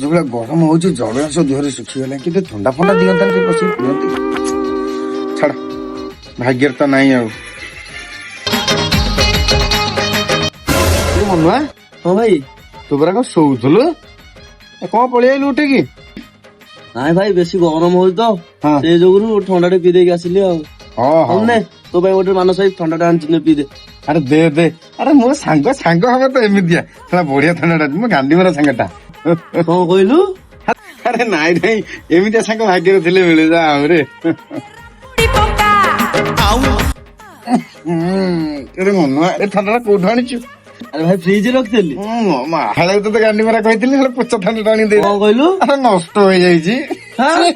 ଯୋଉଭଳିଆ ଗରମ ହଉଛି ଜଳରାଶ ଦେହରେ ଶୁଖିଗଲା କିନ୍ତୁ ଥଣ୍ଡା ଫଣ୍ଡା ଦିଅନ୍ତା ଟିକେ ବସିକି ପିଅନ୍ତି। ଛାଡ ଭାଗ୍ୟରେ ତ ନାହିଁ ଆଉ। ମନୁଆ ହଁ ଭାଇ। ତୁ ପରା କଣ ଶୋଉଥିଲୁ କଣ ପଳେଇ ଆଇଲୁ ଉଠିକି? ନାଇଁ ଭାଇ ବେଶୀ ଗରମ ହଉଛି ତ ହଁ ସେଇ ଯୋଗୁରୁ ଥଣ୍ଡା ଟେ ପିଇ ଦେଇକି ଆସିଲି ଆଉ। ହଁ ହଉ ହଁ ନେ ତୋ ପାଇଁ ଗୋଟେ ମାନସ ଭାଇ ଥଣ୍ଡା ଟା ଆଣିଛି ପିଇ ଦେ। ଆରେ ଦେ ଦେ। ଆରେ ମୋ ସାଙ୍ଗ ସାଙ୍ଗ ହବ ତ ଏମିତିଆ ସେଟା ବଢିଆ ଥଣ୍ଡାଟା ମୋ ଗାଣ୍ଡିମରା ସାଙ୍ଗଟା। କଣ କହିଲୁ? ଆରେ ନାଇଁ ନାଇଁ ଏମିତିଆ ସାଙ୍ଗ ଭାଗ୍ୟରେ ଥିଲେ ମିଳିଯା ଆହୁରି। ଆରେ ମନୁଆ ଏ ଥଣ୍ଡାଟା କୋଉଠୁ ଆଣିଛୁ? ଆରେ ଭାଇ ଫ୍ରିଜ ରଖିଥିଲି। ମାହାଳେ ତତେ ଗାଣ୍ଡିମରା କହିଥିଲି ହେଲେ ପୋଚ ଥଣ୍ଡାଟା ଆଣି ଦେଇ। କଣ କହିଲୁ? ଆରେ ନଷ୍ଟ ହେଇଯାଇଛି। ହାଁ?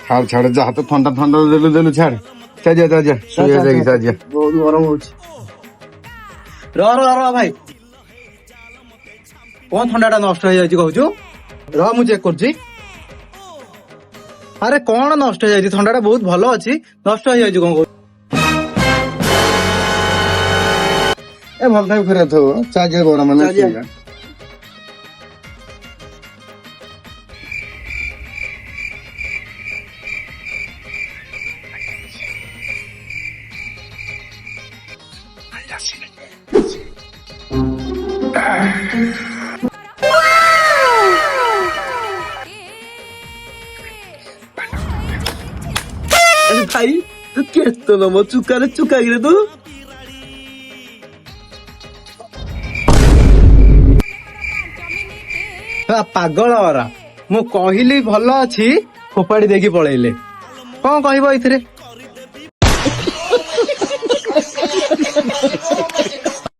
ଛାଡ ଛାଡ ଯାହା ତ ଥଣ୍ଡା ଥଣ୍ଡା ଦେଲୁ ଛାଡ। ଚାଲିଆ ଶୋଇବା ଯାଇକି ଚାଲିଆ। ବହୁତ ଗରମ ହଉଛି। ରହ ଭାଇ। କଣ ଥଣ୍ଡା ଟା ନଷ୍ଟ ହେଇଯାଇଛି କହୁଛୁ? ରହ ମୁଁ ଚେକ୍ କରୁଛି। ଆରେ କଣ ନଷ୍ଟ ହେଇଯାଇଛି? ଥଣ୍ଡା ଟା ବହୁତ ଭଲ ଅଛି, ନଷ୍ଟ ହେଇଯାଇଛି କଣ କହୁଛୁ? ଏ ଭଲ ଥାଉ ଫେରେ ଥାଉ ଚାଲିଆ ଗରମ ହେଲା ଚାଲିଆ। ଶୋଇବା। ଆରେ ଭାଇ ତୁ କେତେ ନମ୍ବର ଚୁକାରେ ଚୁକାକିରେ ତୁ? ପାଗଳ ଅରା ମୁଁ କହିଲି ଭଲ ଅଛି, ଫୋପାଡି ଦେଇକି ପଳେଇଲେ। କଣ କହିବ ଏଇଥିରେ?